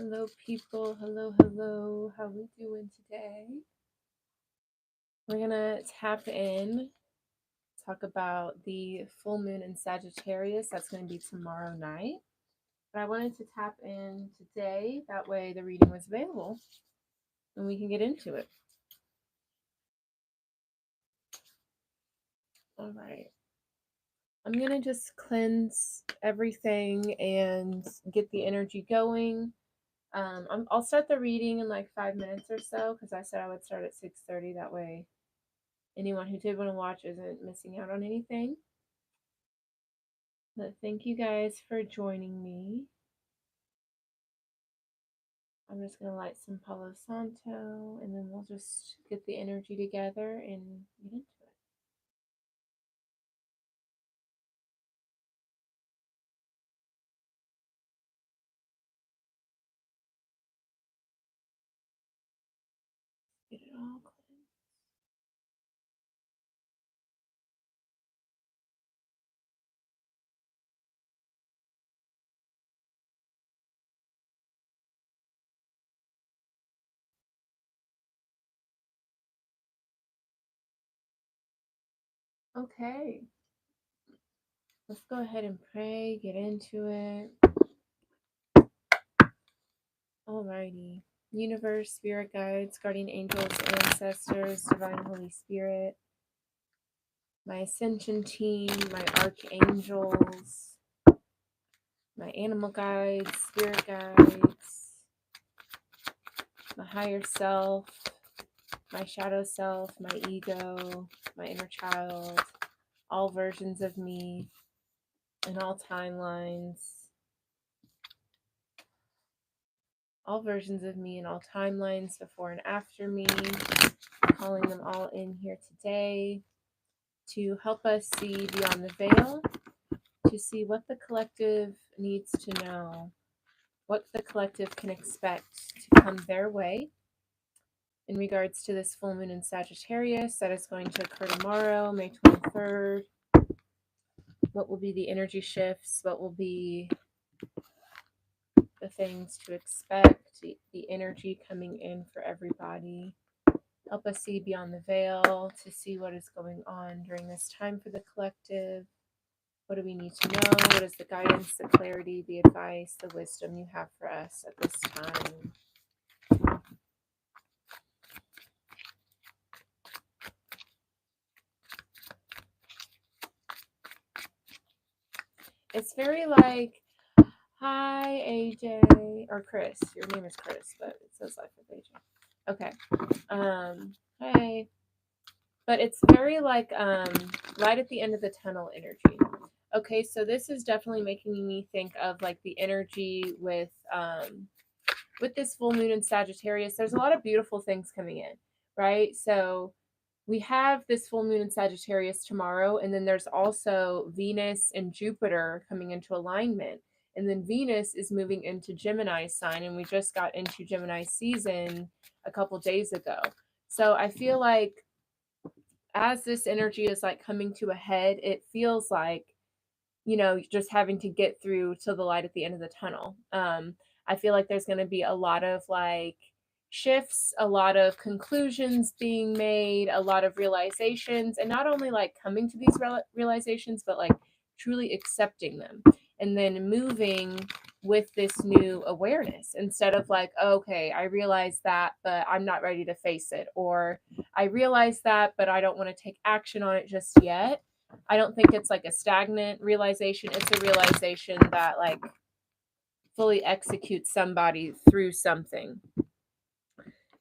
Hello, people. Hello, hello. How we doing today? We're gonna tap in, talk about the full moon in Sagittarius. That's gonna be tomorrow night. But I wanted to tap in today. That way, the reading was available, and we can get into it. All right. I'm gonna just cleanse everything and get the energy going. I'll start the reading in like 5 minutes or so because I said I would start at 6:30. That way, anyone who did want to watch isn't missing out on anything. But thank you guys for joining me. I'm just going to light some Palo Santo and then we'll just get the energy together and get into it. Get it all cleansed. Okay. Let's go ahead and pray, get into it. Alrighty. Universe, spirit guides, guardian angels, ancestors, divine Holy Spirit, my ascension team, my archangels, my animal guides, spirit guides, my higher self, my shadow self, my ego, my inner child, all versions of me in all timelines, all versions of me in all timelines before and after me, calling them all in here today to help us see beyond the veil, to see what the collective needs to know, what the collective can expect to come their way in regards to this full moon in Sagittarius that is going to occur tomorrow, May 23rd. What will be the energy shifts? What will be the things to expect? The energy coming in for everybody. Help us see beyond the veil to see what is going on during this time for the collective. What do we need to know? What is the guidance, the clarity, the advice, the wisdom you have for us at this time? It's very like, hi, AJ, or Chris. Your name is Chris, but it says Life with AJ. Okay. Hi. But it's very like light at the end of the tunnel energy. Okay, so this is definitely making me think of like the energy with this full moon in Sagittarius. There's a lot of beautiful things coming in, right? So we have this full moon in Sagittarius tomorrow, and then there's also Venus and Jupiter coming into alignment. And then Venus is moving into Gemini sign, and we just got into Gemini season a couple days ago. So I feel like as this energy is like coming to a head, it feels like, you know, just having to get through to the light at the end of the tunnel. I feel like there's going to be a lot of like shifts, a lot of conclusions being made, a lot of realizations, and not only like coming to these realizations, but like truly accepting them and then moving with this new awareness instead of like, okay, I realize that, but I'm not ready to face it, or I realize that, but I don't want to take action on it just yet. I don't think it's like a stagnant realization. It's a realization that like fully executes somebody through something.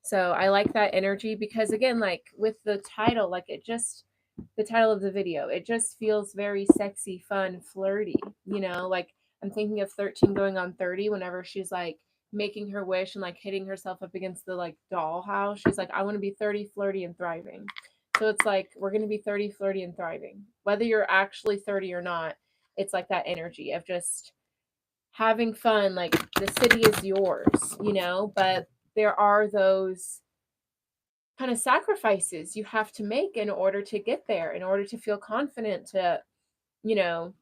So I like that energy because again, like with the title, like the title of the video, it just feels very sexy, fun, flirty, you know, like I'm thinking of 13 going on 30 whenever she's like making her wish and like hitting herself up against the like dollhouse. She's like, I want to be 30, flirty, and thriving. So it's like we're going to be 30, flirty, and thriving. Whether you're actually 30 or not, it's like that energy of just having fun. Like the city is yours, you know, but there are those kind of sacrifices you have to make in order to get there, in order to feel confident to, you know,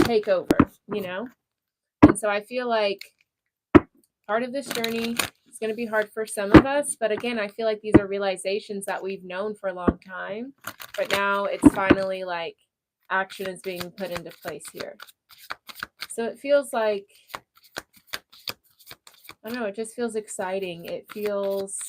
take over, you know? And so I feel like part of this journey. It's going to be hard for some of us, but again, I feel like these are realizations that we've known for a long time, but now it's finally like action is being put into place here. So it feels like, I don't know, it just feels exciting. It feels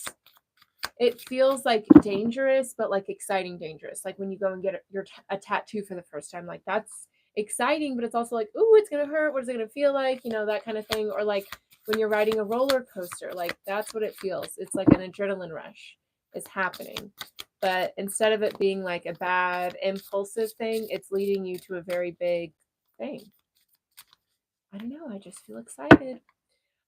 like dangerous, but like exciting dangerous. Like when you go and get a tattoo for the first time, like that's exciting, but it's also like, ooh, it's gonna hurt. What is it gonna feel like? You know, that kind of thing. Or like when you're riding a roller coaster, like that's what it feels. It's like an adrenaline rush is happening. But instead of it being like a bad impulsive thing, it's leading you to a very big thing. I don't know. I just feel excited.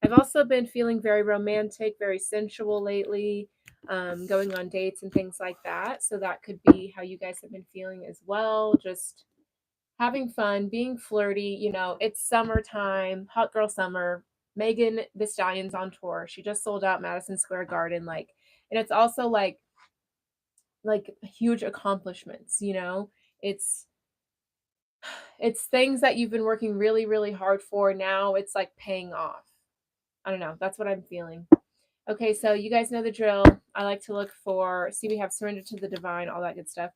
I've also been feeling very romantic, very sensual lately, going on dates and things like that. So that could be how you guys have been feeling as well. Just having fun, being flirty. You know, it's summertime, hot girl summer. Megan Thee Stallion's on tour. She just sold out Madison Square Garden. Like, and it's also like huge accomplishments. You know, it's things that you've been working really, really hard for. Now it's like paying off. I don't know. That's what I'm feeling. Okay, so you guys know the drill. I like to look for, see, we have surrender to the divine, all that good stuff.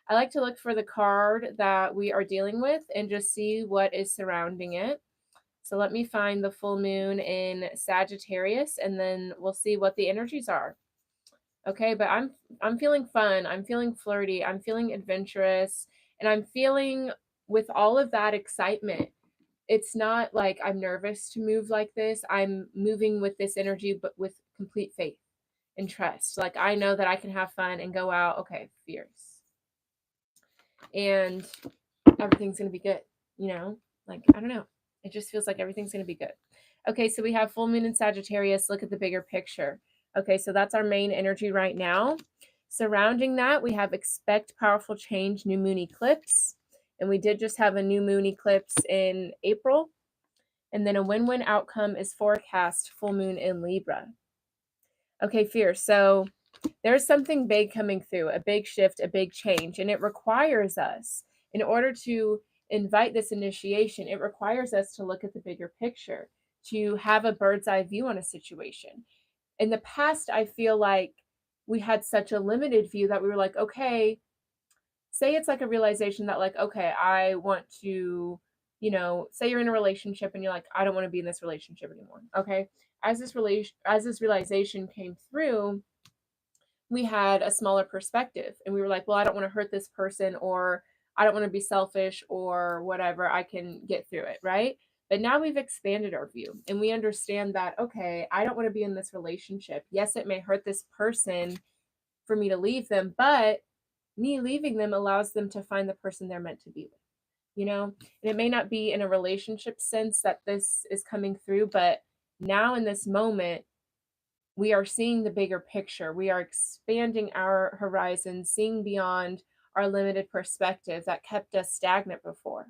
I like to look for the card that we are dealing with and just see what is surrounding it. So let me find the full moon in Sagittarius, and then we'll see what the energies are. Okay, but I'm feeling fun. I'm feeling flirty. I'm feeling adventurous, and I'm feeling with all of that excitement. It's not like I'm nervous to move like this. I'm moving with this energy, but with complete faith and trust. Like I know that I can have fun and go out, okay, fierce. And everything's going to be good, you know? Like, I don't know. It just feels like everything's going to be good. Okay, so we have full moon in Sagittarius. Look at the bigger picture. Okay, so that's our main energy right now. Surrounding that, we have expect powerful change, new moon eclipse. And we did just have a new moon eclipse in April. And then a win-win outcome is forecast full moon in Libra. Okay, fierce. So there's something big coming through, a big shift, a big change. And it requires us, in order to invite this initiation, it requires us to look at the bigger picture, to have a bird's eye view on a situation. In the past, I feel like we had such a limited view that we were like, okay, say it's like a realization that like, okay, I want to, you know, say you're in a relationship and you're like, I don't want to be in this relationship anymore. Okay. As this realization came through, we had a smaller perspective and we were like, well, I don't want to hurt this person, or I don't want to be selfish or whatever. I can get through it. Right. But now we've expanded our view and we understand that, okay, I don't want to be in this relationship. Yes, it may hurt this person for me to leave them, but me leaving them allows them to find the person they're meant to be with, you know? And it may not be in a relationship sense that this is coming through, but now in this moment, we are seeing the bigger picture. We are expanding our horizons, seeing beyond our limited perspective that kept us stagnant before.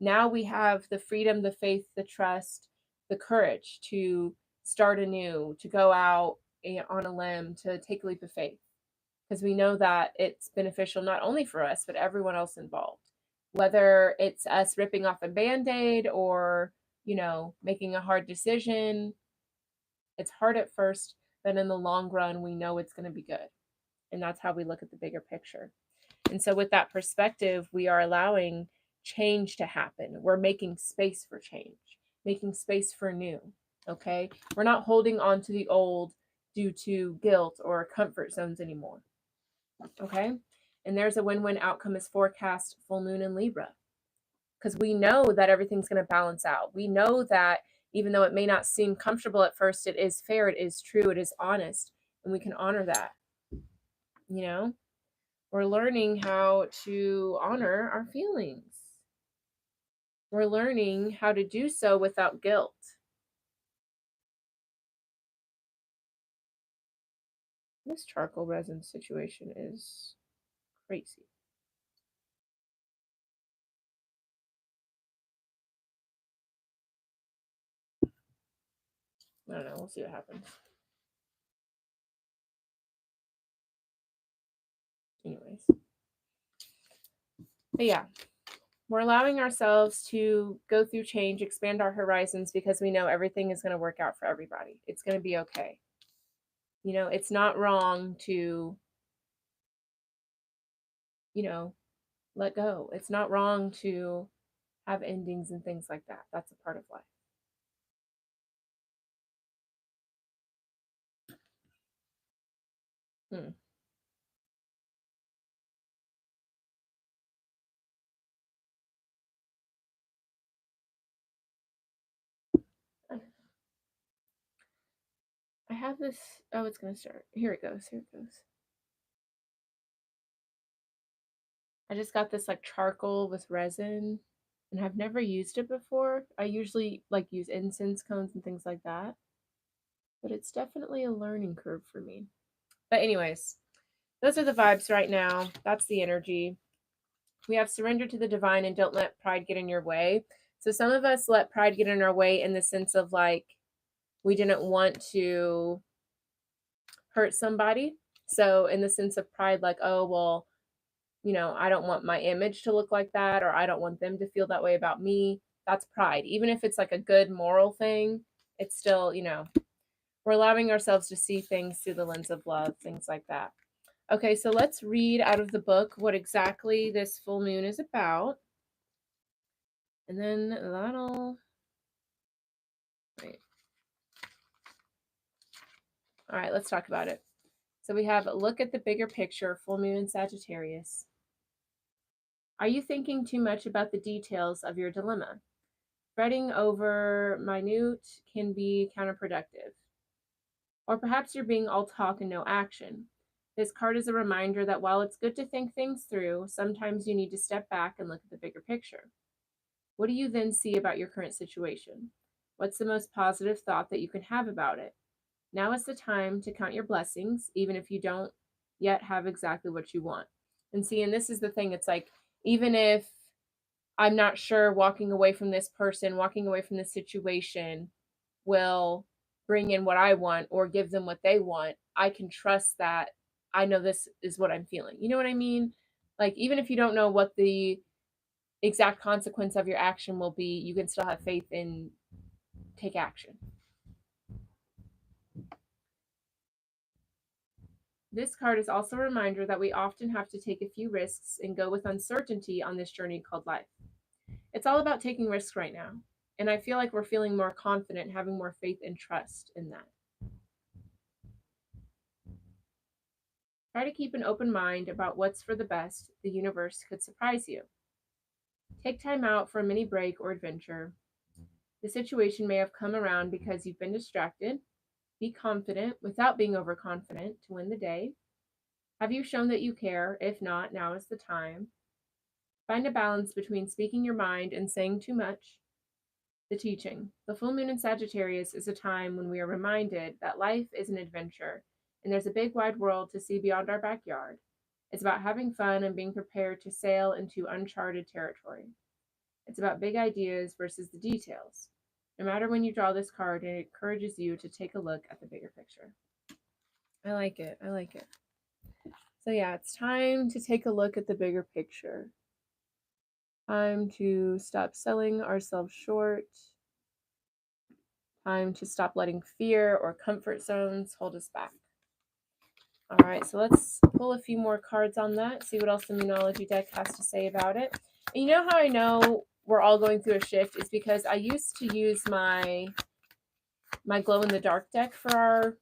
Now we have the freedom, the faith, the trust, the courage to start anew, to go out on a limb, to take a leap of faith, because we know that it's beneficial not only for us, but everyone else involved. Whether it's us ripping off a band-aid or, you know, making a hard decision, it's hard at first, but in the long run, we know it's going to be good. And that's how we look at the bigger picture. And so with that perspective, we are allowing change to happen. We're making space for change, making space for new. Okay. We're not holding on to the old due to guilt or comfort zones anymore. Okay. And there's a win-win outcome is forecast full moon in Libra. Because we know that everything's going to balance out. We know that even though it may not seem comfortable at first, it is fair, it is true, it is honest, and we can honor that. You know, we're learning how to honor our feelings. We're learning how to do so without guilt. This charcoal resin situation is crazy. I don't know. We'll see what happens. Anyways. But yeah. We're allowing ourselves to go through change, expand our horizons because we know everything is going to work out for everybody. It's going to be okay. You know, it's not wrong to, you know, let go. It's not wrong to have endings and things like that. That's a part of life. Hmm. I have this. Oh, it's going to start. Here it goes. Here it goes. I just got this like charcoal with resin and I've never used it before. I usually like use incense cones and things like that, but it's definitely a learning curve for me. But, anyways, those are the vibes right now. That's the energy. We have surrender to the divine and don't let pride get in your way. So, some of us let pride get in our way in the sense of like we didn't want to hurt somebody. So, in the sense of pride, like, oh, well, you know, I don't want my image to look like that, or I don't want them to feel that way about me. That's pride. Even if it's like a good moral thing, it's still, you know, we're allowing ourselves to see things through the lens of love, things like that. Okay, so let's read out of the book what exactly this full moon is about. And then that'll. Wait. All right, let's talk about it. So we have look at the bigger picture, full moon in Sagittarius. Are you thinking too much about the details of your dilemma? Fretting over minute can be counterproductive. Or perhaps you're being all talk and no action. This card is a reminder that while it's good to think things through, sometimes you need to step back and look at the bigger picture. What do you then see about your current situation? What's the most positive thought that you can have about it? Now is the time to count your blessings, even if you don't yet have exactly what you want. And see, and this is the thing, it's like, even if I'm not sure walking away from this person, walking away from this situation will bring in what I want or give them what they want, I can trust that I know this is what I'm feeling. You know what I mean? Like, even if you don't know what the exact consequence of your action will be, you can still have faith in take action. This card is also a reminder that we often have to take a few risks and go with uncertainty on this journey called life. It's all about taking risks right now. And I feel like we're feeling more confident, having more faith and trust in that. Try to keep an open mind about what's for the best. The universe could surprise you. Take time out for a mini break or adventure. The situation may have come around because you've been distracted. Be confident without being overconfident to win the day. Have you shown that you care? If not, now is the time. Find a balance between speaking your mind and saying too much. The teaching. The full moon in Sagittarius is a time when we are reminded that life is an adventure and there's a big wide world to see beyond our backyard. It's about having fun and being prepared to sail into uncharted territory. It's about big ideas versus the details. No matter when you draw this card, it encourages you to take a look at the bigger picture. I like it. I like it. So, yeah, it's time to take a look at the bigger picture. Time to stop selling ourselves short. Time to stop letting fear or comfort zones hold us back. All right, so let's pull a few more cards on that, see what else the Moonology deck has to say about it. And you know how I know we're all going through a shift is because I used to use my glow in the dark deck for our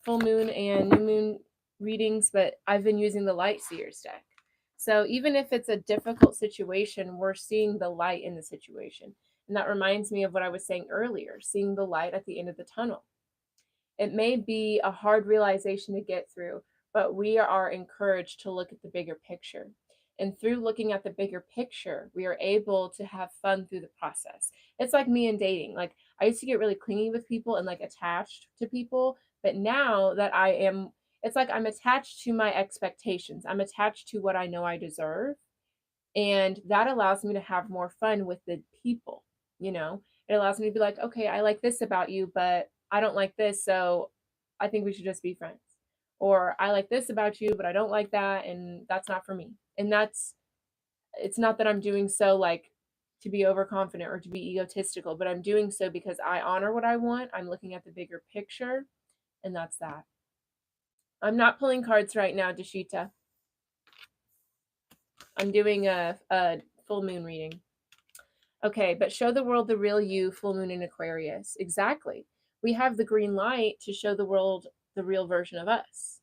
full moon and new moon readings, but I've been using the Light Seers deck. So even if it's a difficult situation, we're seeing the light in the situation. And that reminds me of what I was saying earlier, seeing the light at the end of the tunnel. It may be a hard realization to get through, but we are encouraged to look at the bigger picture. And through looking at the bigger picture, we are able to have fun through the process. It's like me and dating. Like, I used to get really clingy with people and like attached to people, but now that I am, it's like I'm attached to my expectations. I'm attached to what I know I deserve. And that allows me to have more fun with the people, you know? It allows me to be like, okay, I like this about you, but I don't like this, so I think we should just be friends. Or I like this about you, but I don't like that, and that's not for me. And that's it's not that I'm doing so like to be overconfident or to be egotistical, but I'm doing so because I honor what I want. I'm looking at the bigger picture, and that's that. I'm not pulling cards right now, Dashita. I'm doing a full moon reading. Okay, but show the world the real you, full moon in Aquarius. Exactly. We have the green light to show the world the real version of us.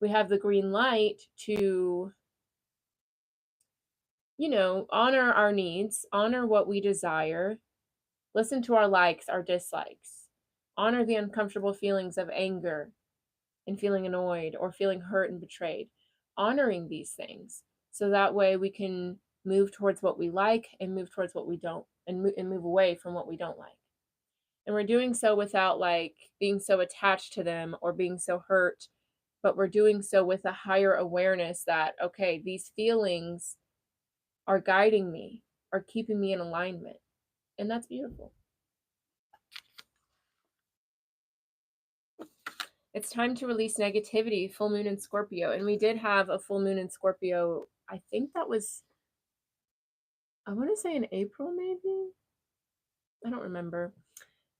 We have the green light to, honor our needs, honor what we desire, listen to our likes, our dislikes, honor the uncomfortable feelings of anger and feeling annoyed or feeling hurt and betrayed, honoring these things. So that way we can move towards what we like and move towards what we don't, and move away from what we don't like. And we're doing so without like being so attached to them or being so hurt, but we're doing so with a higher awareness that, okay, these feelings are guiding me, are keeping me in alignment. And that's beautiful. It's time to release negativity, full moon in Scorpio. And we did have a full moon in Scorpio. I think that was, I want to say in April, maybe. I don't remember.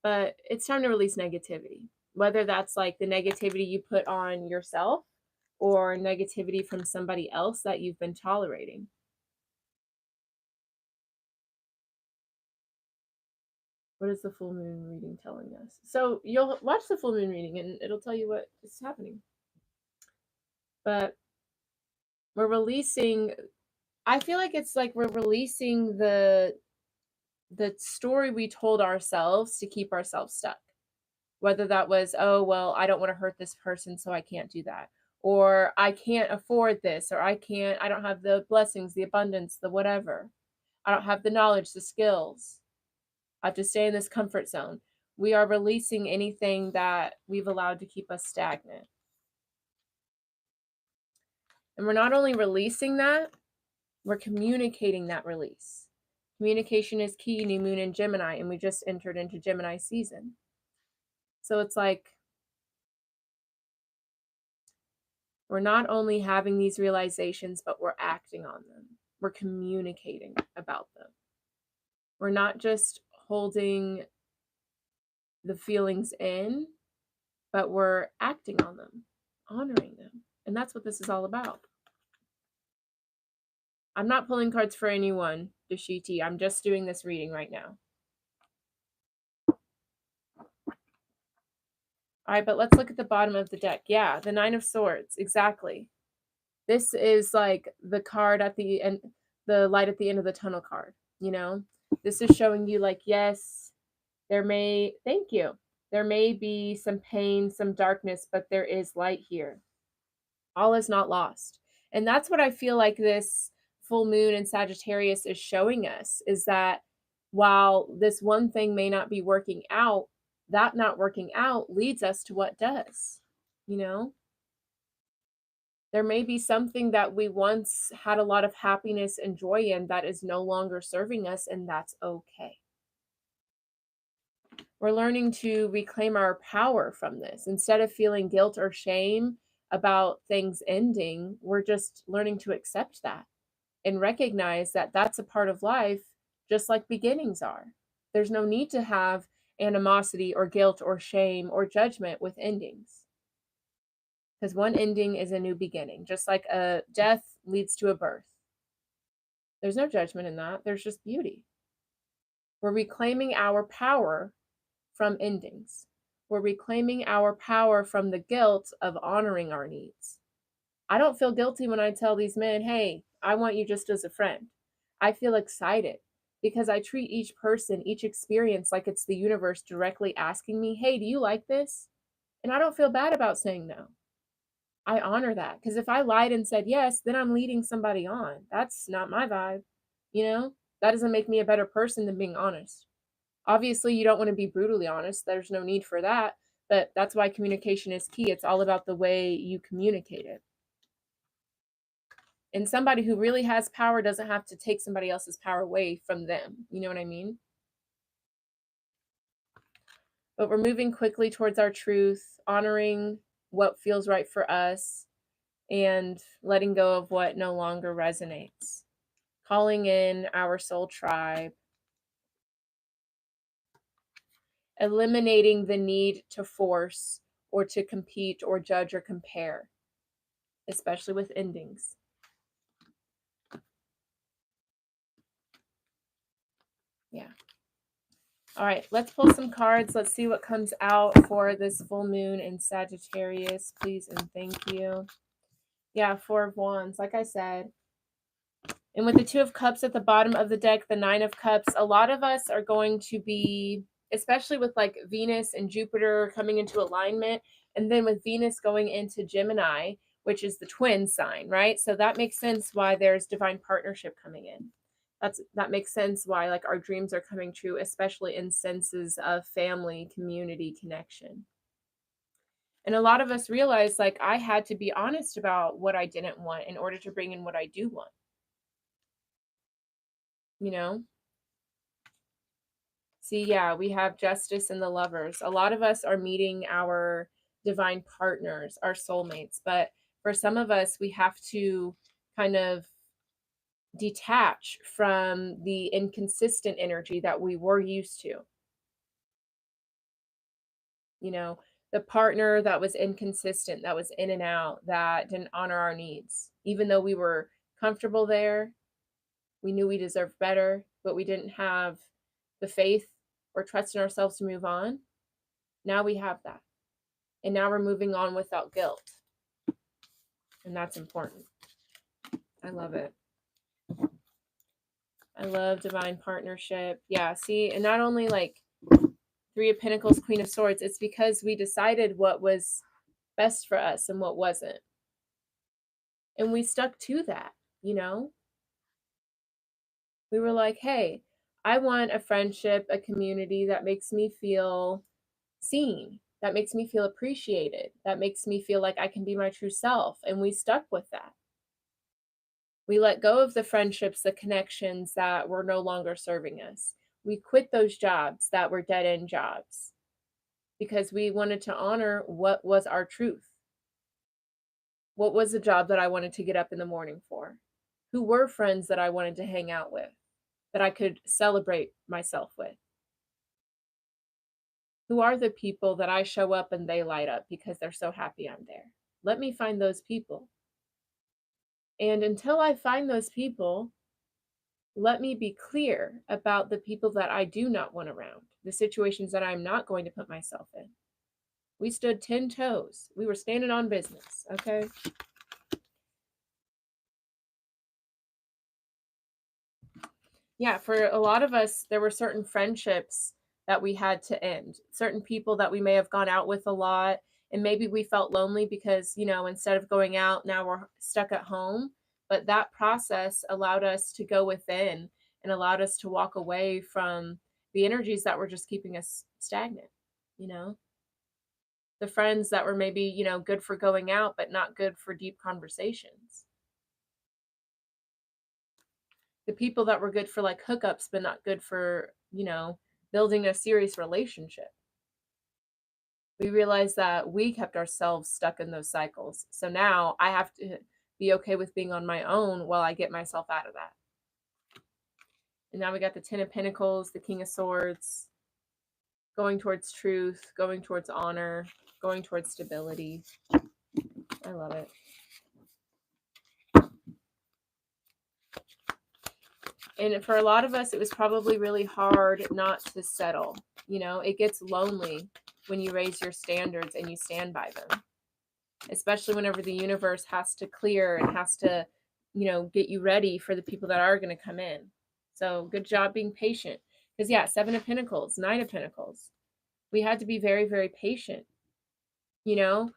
But it's time to release negativity, whether that's like the negativity you put on yourself or negativity from somebody else that you've been tolerating. What is the full moon reading telling us? So you'll watch the full moon reading and it'll tell you what is happening. But we're releasing, I feel like it's like we're releasing the story we told ourselves to keep ourselves stuck. Whether that was, oh, well, I don't want to hurt this person, so I can't do that. Or I can't afford this, or I don't have the blessings, the abundance, the whatever. I don't have the knowledge, the skills. I have to stay in this comfort zone. We are releasing anything that we've allowed to keep us stagnant. And we're not only releasing that, we're communicating that release. Communication is key, new moon in Gemini, and we just entered into Gemini season. So it's like we're not only having these realizations, but we're acting on them. We're communicating about them. We're not just holding the feelings in, but we're acting on them, honoring them. And that's what this is all about. I'm not pulling cards for anyone, Dashiti. I'm just doing this reading right now. All right, but let's look at the bottom of the deck. Yeah, the Nine of Swords, exactly. This is like the card at the end, the light at the end of the tunnel card, This is showing you like, yes, there may be some pain, some darkness, but there is light here. All is not lost. And that's what I feel like this full moon in Sagittarius is showing us, is that while this one thing may not be working out, that not working out leads us to what does, There may be something that we once had a lot of happiness and joy in that is no longer serving us, and that's okay. We're learning to reclaim our power from this. Instead of feeling guilt or shame about things ending, we're just learning to accept that and recognize that that's a part of life, just like beginnings are. There's no need to have animosity or guilt or shame or judgment with endings. Because one ending is a new beginning, just like a death leads to a birth. There's no judgment in that. There's just beauty. We're reclaiming our power from endings. We're reclaiming our power from the guilt of honoring our needs. I don't feel guilty when I tell these men, hey, I want you just as a friend. I feel excited because I treat each person, each experience like it's the universe directly asking me, hey, do you like this? And I don't feel bad about saying no. I honor that, because if I lied and said yes, then I'm leading somebody on. That's not my vibe. That doesn't make me a better person than being honest. Obviously, you don't want to be brutally honest. There's no need for that. But that's why communication is key. It's all about the way you communicate it. And somebody who really has power doesn't have to take somebody else's power away from them. You know what I mean? But we're moving quickly towards our truth, honoring what feels right for us, and letting go of what no longer resonates. calling in our soul tribe, eliminating the need to force or to compete or judge or compare, especially with endings. Yeah. All right, let's pull some cards. Let's see what comes out for this full moon in Sagittarius, please and thank you. Yeah, Four of Wands, like I said. And with the Two of Cups at the bottom of the deck, the Nine of Cups, a lot of us are going to be, especially with like Venus and Jupiter coming into alignment, and then with Venus going into Gemini, which is the twin sign, right? So that makes sense why there's divine partnership coming in. That makes sense why like our dreams are coming true, especially in senses of family, community, connection. And a lot of us realize like I had to be honest about what I didn't want in order to bring in what I do want. You know? See, yeah, we have Justice and the Lovers. A lot of us are meeting our divine partners, our soulmates, but for some of us, we have to kind of detach from the inconsistent energy that we were used to. You know, the partner that was inconsistent, that was in and out, that didn't honor our needs. Even though we were comfortable there, we knew we deserved better, but we didn't have the faith or trust in ourselves to move on. Now we have that. And now we're moving on without guilt. And that's important. I love it. I love divine partnership. Yeah, see, and not only like Three of Pentacles, Queen of Swords, it's because we decided what was best for us and what wasn't. And we stuck to that, you know? We were like, hey, I want a friendship, a community that makes me feel seen, that makes me feel appreciated, that makes me feel like I can be my true self. And we stuck with that. We let go of the friendships, the connections that were no longer serving us. We quit those jobs that were dead end jobs because we wanted to honor what was our truth. What was the job that I wanted to get up in the morning for? Who were friends that I wanted to hang out with, that I could celebrate myself with? Who are the people that I show up and they light up because they're so happy I'm there? Let me find those people. And until I find those people, let me be clear about the people that I do not want around, the situations that I'm not going to put myself in. We stood 10 toes. We were standing on business, okay? Yeah, for a lot of us, there were certain friendships that we had to end, certain people that we may have gone out with a lot, and maybe we felt lonely because, you know, instead of going out, now we're stuck at home. But that process allowed us to go within and allowed us to walk away from the energies that were just keeping us stagnant, you know? The friends that were maybe, you know, good for going out, but not good for deep conversations. The people that were good for like hookups, but not good for, you know, building a serious relationship. We realized that we kept ourselves stuck in those cycles. So now I have to be okay with being on my own while I get myself out of that. And now we got the Ten of Pentacles, the King of Swords, going towards truth, going towards honor, going towards stability. I love it. And for a lot of us, it was probably really hard not to settle. You know, it gets lonely when you raise your standards and you stand by them, especially whenever the universe has to clear and has to, you know, get you ready for the people that are going to come in. So good job being patient. Because, yeah, Seven of Pentacles, Nine of Pentacles. We had to be very, very patient. You know,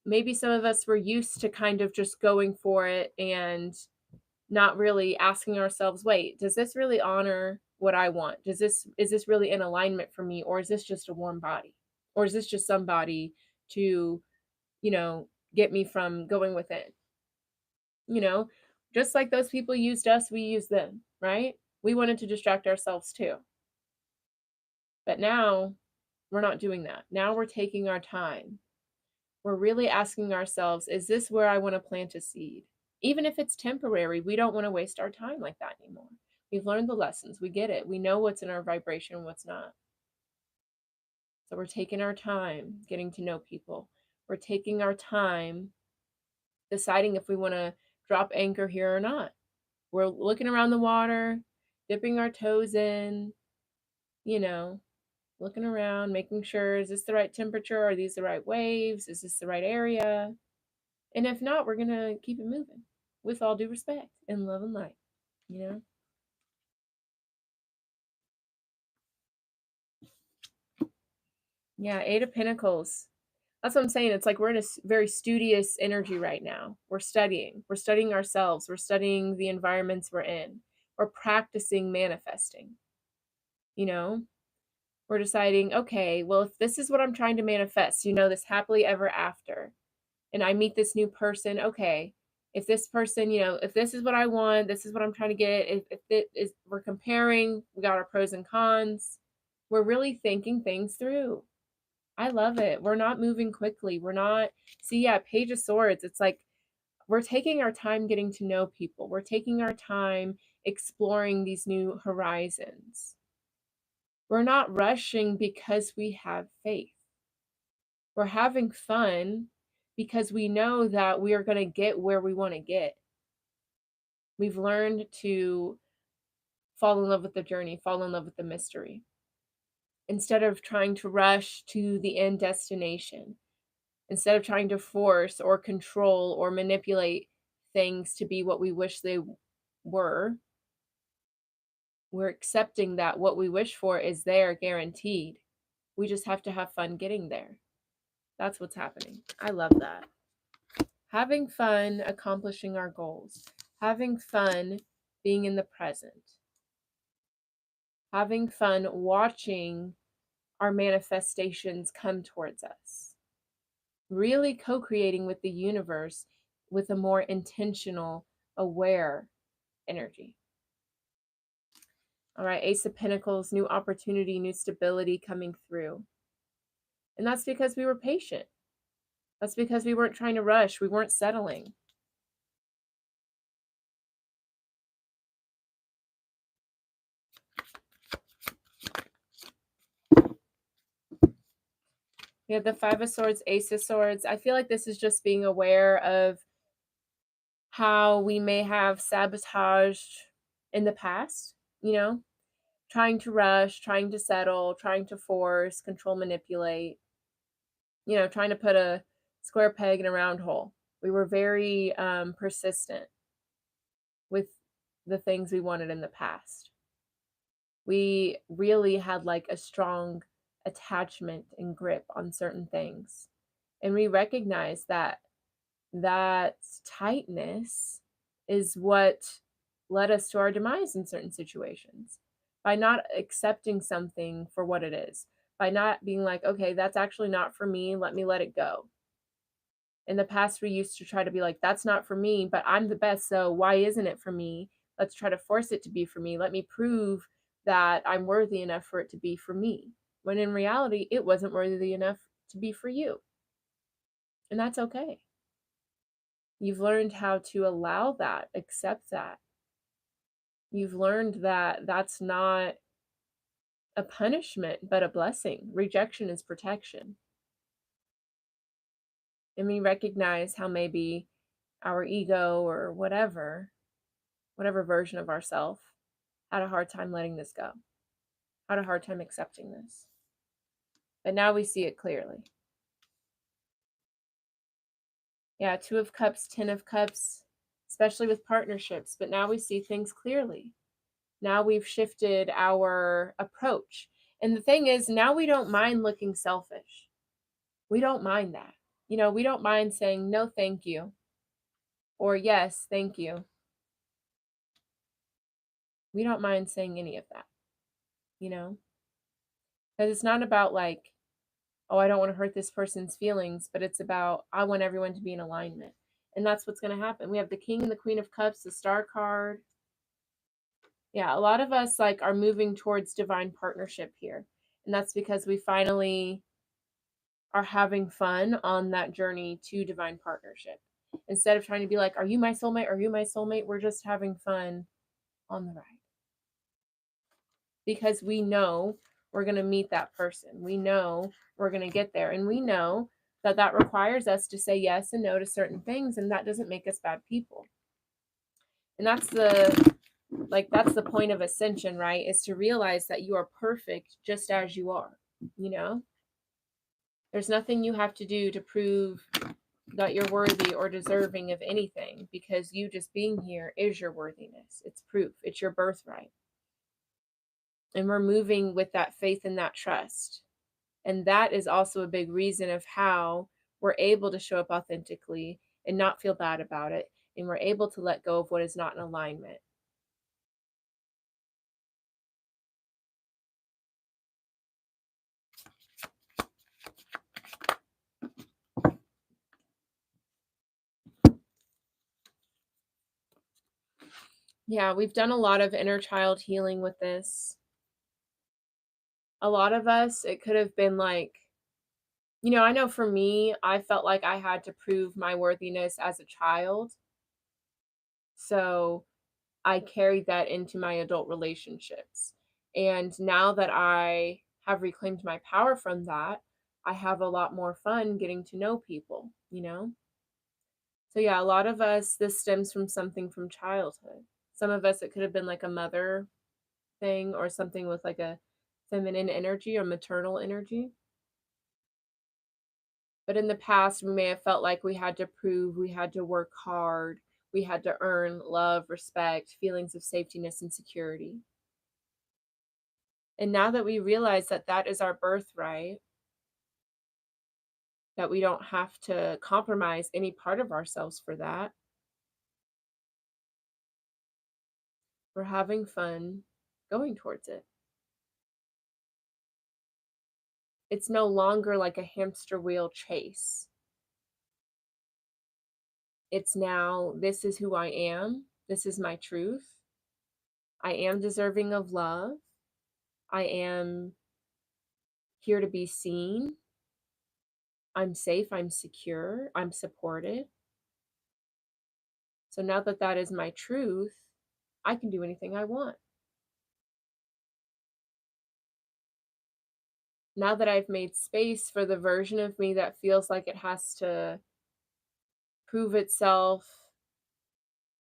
maybe some of us were used to kind of just going for it and not really asking ourselves, wait, does this really honor what I want? Is this really in alignment for me? Or is this just a warm body? Or is this just somebody to, you know, get me from going within? You know, just like those people used us, we used them, right? We wanted to distract ourselves too. But now we're not doing that. Now we're taking our time. We're really asking ourselves, is this where I want to plant a seed? Even if it's temporary, we don't want to waste our time like that anymore. We've learned the lessons. We get it. We know what's in our vibration and what's not. So we're taking our time getting to know people. We're taking our time deciding if we want to drop anchor here or not. We're looking around the water, dipping our toes in, you know, looking around, making sure, is this the right temperature? Are these the right waves? Is this the right area? And if not, we're going to keep it moving with all due respect and love and light, you know? Yeah, Eight of Pentacles. That's what I'm saying. It's like we're in a very studious energy right now. We're studying. We're studying ourselves. We're studying the environments we're in. We're practicing manifesting. You know, we're deciding, okay, well, if this is what I'm trying to manifest, this happily ever after, and I meet this new person, okay, if this person, if this is what I want, this is what I'm trying to get, if it is, we're comparing, we got our pros and cons, we're really thinking things through. I love it. We're not moving quickly. We're not, Page of Swords. It's like we're taking our time getting to know people. We're taking our time exploring these new horizons. We're not rushing because we have faith. We're having fun because we know that we are going to get where we want to get. We've learned to fall in love with the journey, fall in love with the mystery, instead of trying to rush to the end destination. Instead of trying to force or control or manipulate things to be what we wish they were, we're accepting that what we wish for is there, guaranteed. We just have to have fun getting there. That's what's happening. I love that. Having fun accomplishing our goals. Having fun being in the present. Having fun watching our manifestations come towards us. Really co-creating with the universe with a more intentional, aware energy. All right, Ace of Pentacles, new opportunity, new stability coming through. And that's because we were patient. That's because we weren't trying to rush. We weren't settling. We have the Five of Swords, Ace of Swords. I feel like this is just being aware of how we may have sabotaged in the past, trying to rush, trying to settle, trying to force, control, manipulate, trying to put a square peg in a round hole. We were very persistent with the things we wanted in the past. We really had like a strong attachment and grip on certain things. And we recognize that tightness is what led us to our demise in certain situations. By not accepting something for what it is, by not being like, okay, that's actually not for me, let me let it go. In the past, we used to try to be like, that's not for me, but I'm the best, so why isn't it for me? Let's try to force it to be for me. Let me prove that I'm worthy enough for it to be for me. When in reality, it wasn't worthy enough to be for you. And that's okay. You've learned how to allow that, accept that. You've learned that that's not a punishment, but a blessing. Rejection is protection. And we recognize how maybe our ego or whatever version of ourself had a hard time letting this go, had a hard time accepting this. But now we see it clearly. Yeah, Two of Cups, Ten of Cups, especially with partnerships. But now we see things clearly. Now we've shifted our approach. And the thing is, now we don't mind looking selfish. We don't mind that. We don't mind saying no, thank you. Or yes, thank you. We don't mind saying any of that, because it's not about like, oh, I don't want to hurt this person's feelings, but it's about, I want everyone to be in alignment. And that's what's going to happen. We have the King and the Queen of Cups, the Star card. Yeah, a lot of us like are moving towards divine partnership here. And that's because we finally are having fun on that journey to divine partnership. Instead of trying to be like, are you my soulmate? Are you my soulmate? We're just having fun on the ride. Because we know we're going to meet that person. We know we're going to get there. And we know that that requires us to say yes and no to certain things. And that doesn't make us bad people. And that's the point of ascension, right? Is to realize that you are perfect just as you are, you know? There's nothing you have to do to prove that you're worthy or deserving of anything, because you just being here is your worthiness. It's proof. It's your birthright. And we're moving with that faith and that trust. And that is also a big reason of how we're able to show up authentically and not feel bad about it. And we're able to let go of what is not in alignment. Yeah, we've done a lot of inner child healing with this. A lot of us, it could have been like, I know for me, I felt like I had to prove my worthiness as a child. So I carried that into my adult relationships. And now that I have reclaimed my power from that, I have a lot more fun getting to know people, So yeah, a lot of us, this stems from something from childhood. Some of us, it could have been like a mother thing or something with like a feminine energy or maternal energy. But in the past, we may have felt like we had to prove, we had to work hard, we had to earn love, respect, feelings of safetyness and security. And now that we realize that that is our birthright, that we don't have to compromise any part of ourselves for that, we're having fun going towards it. It's no longer like a hamster wheel chase. It's now, this is who I am. This is my truth. I am deserving of love. I am here to be seen. I'm safe. I'm secure. I'm supported. So now that that is my truth, I can do anything I want. Now that I've made space for the version of me that feels like it has to prove itself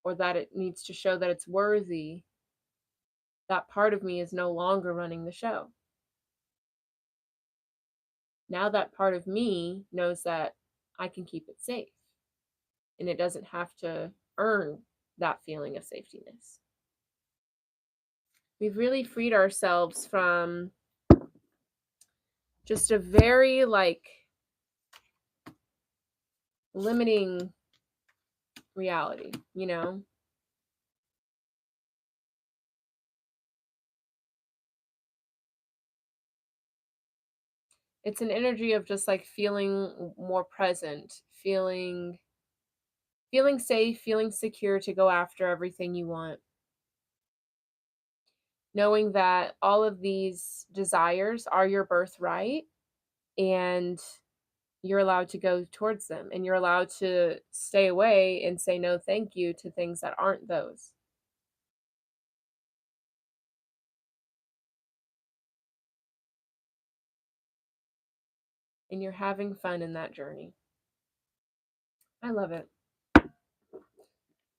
or that it needs to show that it's worthy, that part of me is no longer running the show. Now that part of me knows that I can keep it safe and it doesn't have to earn that feeling of safetyness. We've really freed ourselves from just a very limiting reality, It's an energy of just like feeling more present, feeling safe, feeling secure to go after everything you want. Knowing that all of these desires are your birthright and you're allowed to go towards them and you're allowed to stay away and say no thank you to things that aren't those. And you're having fun in that journey. I love it.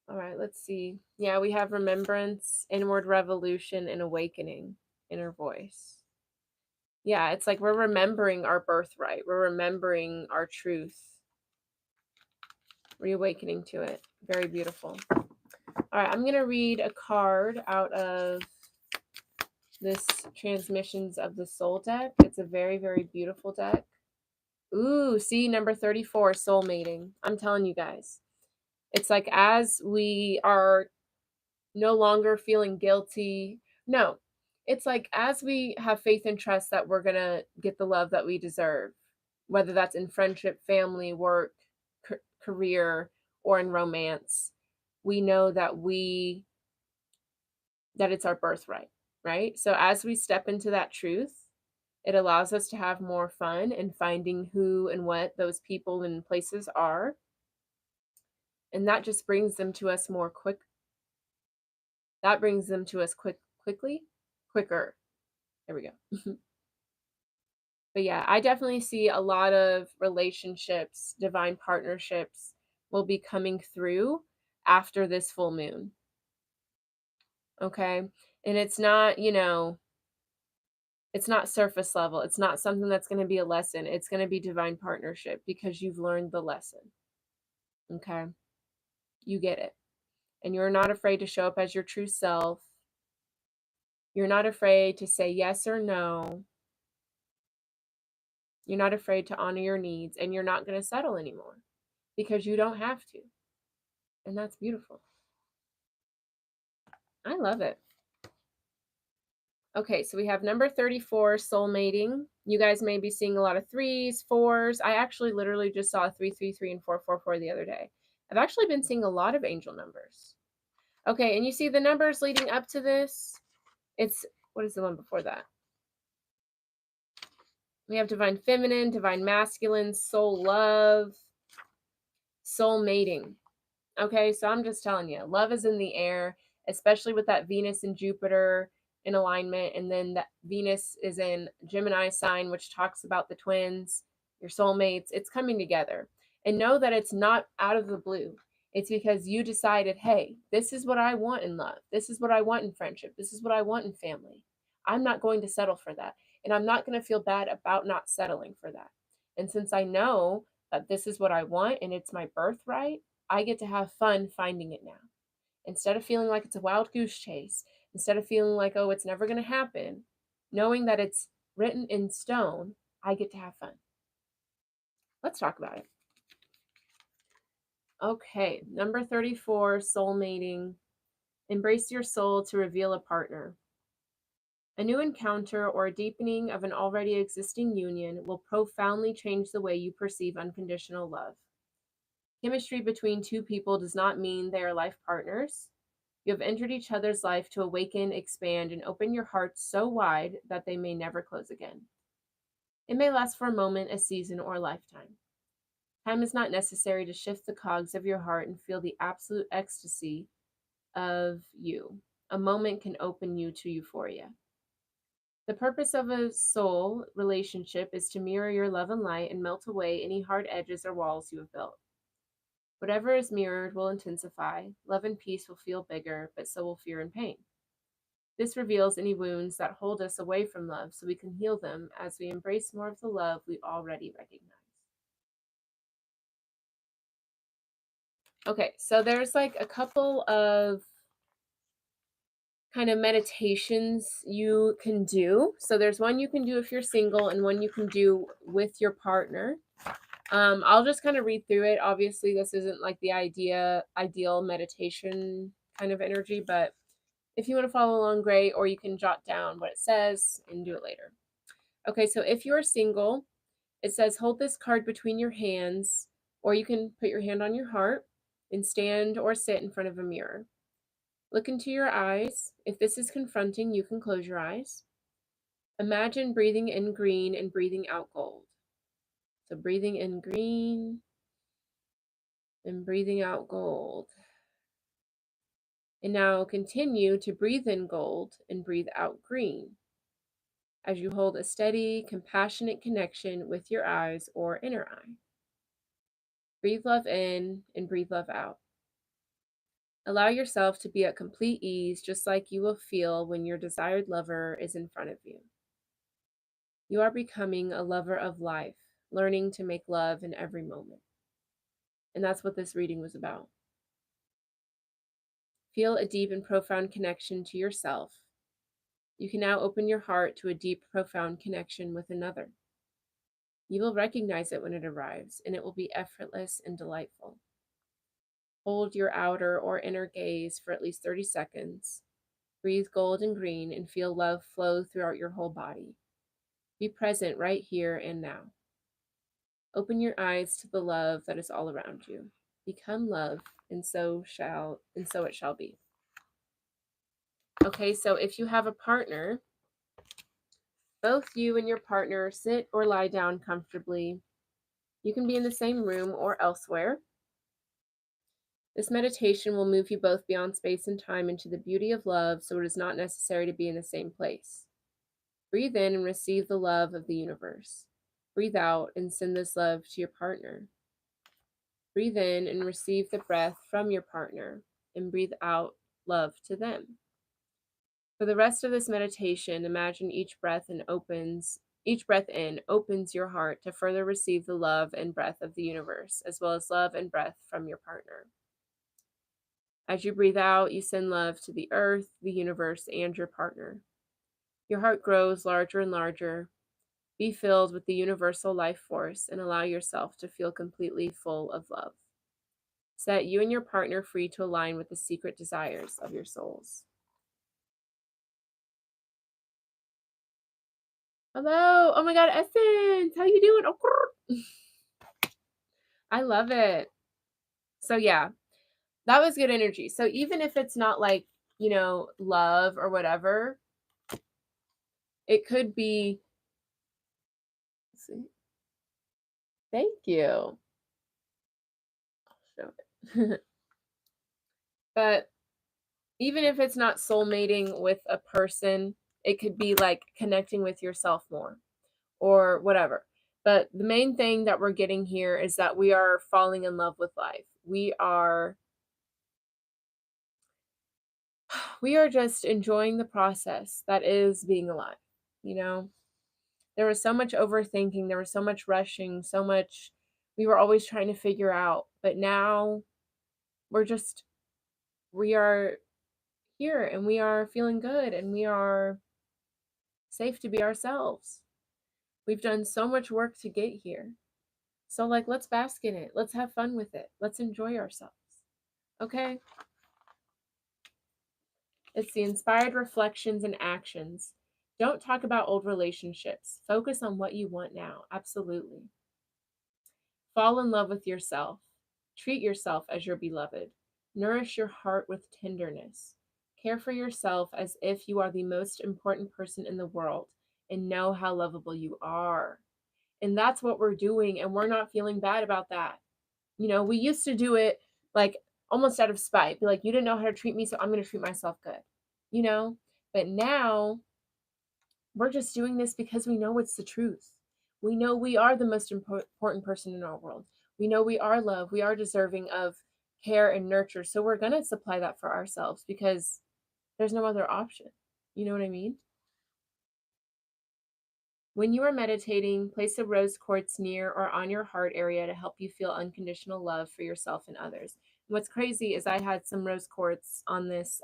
All right, let's see. Yeah, we have remembrance, inward revolution, and awakening, inner voice. Yeah, it's like we're remembering our birthright. We're remembering our truth. Reawakening to it. Very beautiful. All right, I'm going to read a card out of this Transmissions of the Soul deck. It's a very, very beautiful deck. Ooh, see, number 34, soul mating. I'm telling you guys. It's like as we are no longer feeling guilty. No, it's like as we have faith and trust that we're going to get the love that we deserve, whether that's in friendship, family, work, career, or in romance, we know that it's our birthright, right? So as we step into that truth, it allows us to have more fun in finding who and what those people and places are. And that just brings them to us more quick. That brings them to us quicker. There we go. But yeah, I definitely see a lot of relationships, divine partnerships will be coming through after this full moon. Okay. And it's not, it's not surface level. It's not something that's going to be a lesson. It's going to be divine partnership because you've learned the lesson. Okay. You get it. And you're not afraid to show up as your true self. You're not afraid to say yes or no. You're not afraid to honor your needs, and you're not going to settle anymore because you don't have to. And that's beautiful. I love it. Okay, so we have number 34, soulmating. You guys may be seeing a lot of 3s, 4s. I actually literally just saw 333 and 444 the other day. I've actually been seeing a lot of angel numbers. Okay, and you see the numbers leading up to this? It's, what is the one before that? We have divine feminine, divine masculine, soul love, soul mating. Okay, so I'm just telling you, love is in the air, especially with that Venus and Jupiter in alignment. And then that Venus is in Gemini sign, which talks about the twins, your soulmates. It's coming together. And know that it's not out of the blue. It's because you decided, hey, this is what I want in love. This is what I want in friendship. This is what I want in family. I'm not going to settle for that. And I'm not going to feel bad about not settling for that. And since I know that this is what I want and it's my birthright, I get to have fun finding it now. Instead of feeling like it's a wild goose chase, instead of feeling like, oh, it's never going to happen, knowing that it's written in stone, I get to have fun. Let's talk about it. Okay, number 34, soulmating. Embrace your soul to reveal a partner. A new encounter or a deepening of an already existing union will profoundly change the way you perceive unconditional love. Chemistry between two people does not mean they are life partners. You have entered each other's life to awaken, expand, and open your hearts so wide that they may never close again. It may last for a moment, a season, or a lifetime. Time is not necessary to shift the cogs of your heart and feel the absolute ecstasy of you. A moment can open you to euphoria. The purpose of a soul relationship is to mirror your love and light and melt away any hard edges or walls you have built. Whatever is mirrored will intensify. Love and peace will feel bigger, but so will fear and pain. This reveals any wounds that hold us away from love so we can heal them as we embrace more of the love we already recognize. Okay, so there's like a couple of kind of meditations you can do. So there's one you can do if you're single and one you can do with your partner. I'll just kind of read through it. Obviously, this isn't like the ideal meditation kind of energy, but if you want to follow along, great, or you can jot down what it says and do it later. Okay, so if you're single, it says hold this card between your hands, or you can put your hand on your heart and stand or sit in front of a mirror. Look into your eyes. If this is confronting, you can close your eyes. Imagine breathing in green and breathing out gold. So breathing in green and breathing out gold. And now continue to breathe in gold and breathe out green as you hold a steady, compassionate connection with your eyes or inner eye. Breathe love in and breathe love out. Allow yourself to be at complete ease, just like you will feel when your desired lover is in front of you. You are becoming a lover of life, learning to make love in every moment. And that's what this reading was about. Feel a deep and profound connection to yourself. You can now open your heart to a deep, profound connection with another. You will recognize it when it arrives, and it will be effortless and delightful. Hold your outer or inner gaze for at least 30 seconds. Breathe gold and green and feel love flow throughout your whole body. Be present right here and now. Open your eyes to the love that is all around you. Become love, and so it shall be. Okay, so if you have a partner, both you and your partner sit or lie down comfortably. You can be in the same room or elsewhere. This meditation will move you both beyond space and time into the beauty of love, so it is not necessary to be in the same place. Breathe in and receive the love of the universe. Breathe out and send this love to your partner. Breathe in and receive the breath from your partner, and breathe out love to them. For the rest of this meditation, imagine each breath in opens your heart to further receive the love and breath of the universe, as well as love and breath from your partner. As you breathe out, you send love to the earth, the universe, and your partner. Your heart grows larger and larger. Be filled with the universal life force and allow yourself to feel completely full of love. Set you and your partner free to align with the secret desires of your souls. Hello. Oh my God, Essence. How you doing? Oh, I love it. So yeah, that was good energy. So even if it's not like, love or whatever, it could be, let's see. Thank you. I'll show it. But even if it's not soulmating with a person, it could be like connecting with yourself more or whatever. But the main thing that we're getting here is that we are falling in love with life. We are just enjoying the process that is being alive. There was so much overthinking, there was so much rushing, so much we were always trying to figure out. But now we are here and we are feeling good and we are safe to be ourselves. We've done so much work to get here. So, let's bask in it. Let's have fun with it. Let's enjoy ourselves. Okay? It's the inspired reflections and actions. Don't talk about old relationships. Focus on what you want now. Absolutely. Fall in love with yourself. Treat yourself as your beloved. Nourish your heart with tenderness. Care for yourself as if you are the most important person in the world and know how lovable you are. And that's what we're doing, and we're not feeling bad about that. We used to do it like almost out of spite. Be like, you didn't know how to treat me, so I'm going to treat myself good. But now we're just doing this because we know it's the truth. We know we are the most important person in our world. We know we are loved. We are deserving of care and nurture. So we're going to supply that for ourselves because there's no other option. You know what I mean? When you are meditating, place a rose quartz near or on your heart area to help you feel unconditional love for yourself and others. And what's crazy is I had some rose quartz on this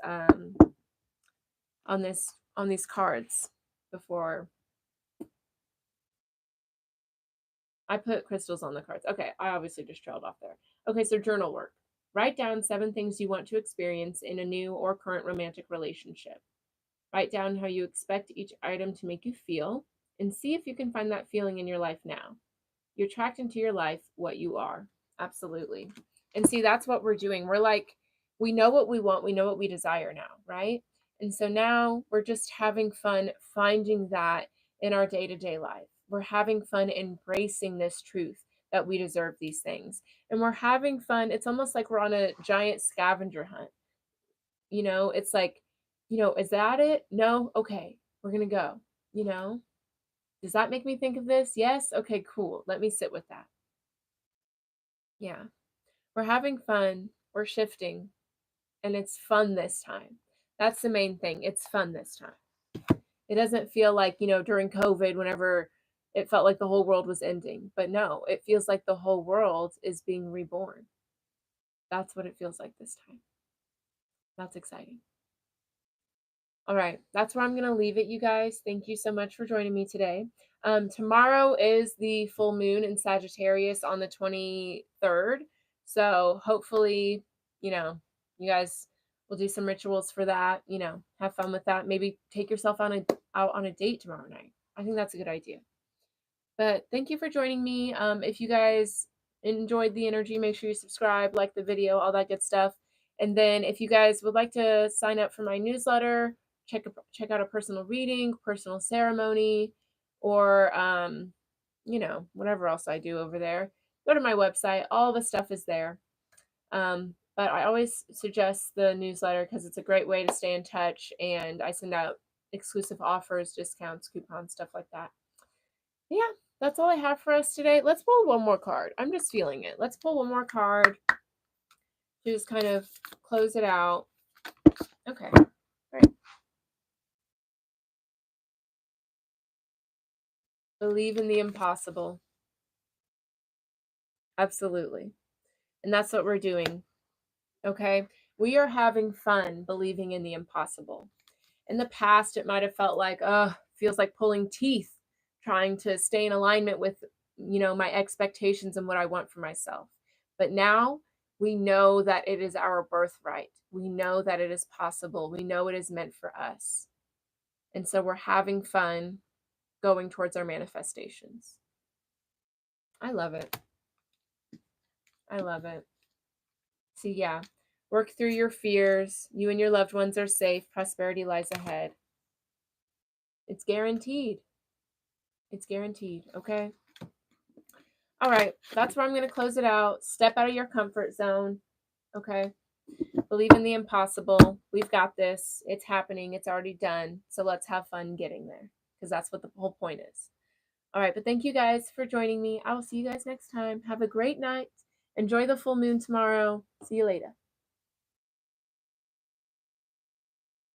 on these cards before. I put crystals on the cards. Okay, I obviously just trailed off there. Okay, so journal work. Write down 7 things you want to experience in a new or current romantic relationship. Write down how you expect each item to make you feel and see if you can find that feeling in your life now. You attract into your life what you are. Absolutely. And see, that's what we're doing. We're like, we know what we want, we know what we desire now, right? And so now we're just having fun finding that in our day to day life. We're having fun embracing this truth that we deserve these things. And we're having fun. It's almost like we're on a giant scavenger hunt. It's like, is that it? No? Okay, we're going to go. Does that make me think of this? Yes? Okay, cool. Let me sit with that. Yeah. We're having fun. We're shifting. And it's fun this time. That's the main thing. It's fun this time. It doesn't feel like, during COVID, whenever it felt like the whole world was ending. But no, it feels like the whole world is being reborn. That's what it feels like this time. That's exciting. All right, that's where I'm going to leave it, you guys. Thank you so much for joining me today. Tomorrow is the full moon in Sagittarius on the 23rd. So hopefully, you guys will do some rituals for that, have fun with that. Maybe take yourself out on a date tomorrow night. I think that's a good idea. But thank you for joining me. If you guys enjoyed the energy, make sure you subscribe, like the video, all that good stuff. And then if you guys would like to sign up for my newsletter, check out a personal reading, personal ceremony, or whatever else I do over there, go to my website. All the stuff is there. But But I always suggest the newsletter because it's a great way to stay in touch, and I send out exclusive offers, discounts, coupons, stuff like that. Yeah, that's all I have for us today. Let's pull one more card. I'm just feeling it. Let's pull one more card to just kind of close it out. Okay, great. Believe in the impossible. Absolutely. And that's what we're doing. Okay? We are having fun believing in the impossible. In the past, it might have felt like, feels like pulling teeth, trying to stay in alignment with, my expectations and what I want for myself. But now we know that it is our birthright. We know that it is possible. We know it is meant for us. And so we're having fun going towards our manifestations. I love it. I love it. So, yeah, work through your fears. You and your loved ones are safe. Prosperity lies ahead. It's guaranteed. It's guaranteed. Okay. All right. That's where I'm going to close it out. Step out of your comfort zone. Okay. Believe in the impossible. We've got this. It's happening. It's already done. So let's have fun getting there because that's what the whole point is. All right. But thank you guys for joining me. I will see you guys next time. Have a great night. Enjoy the full moon tomorrow. See you later.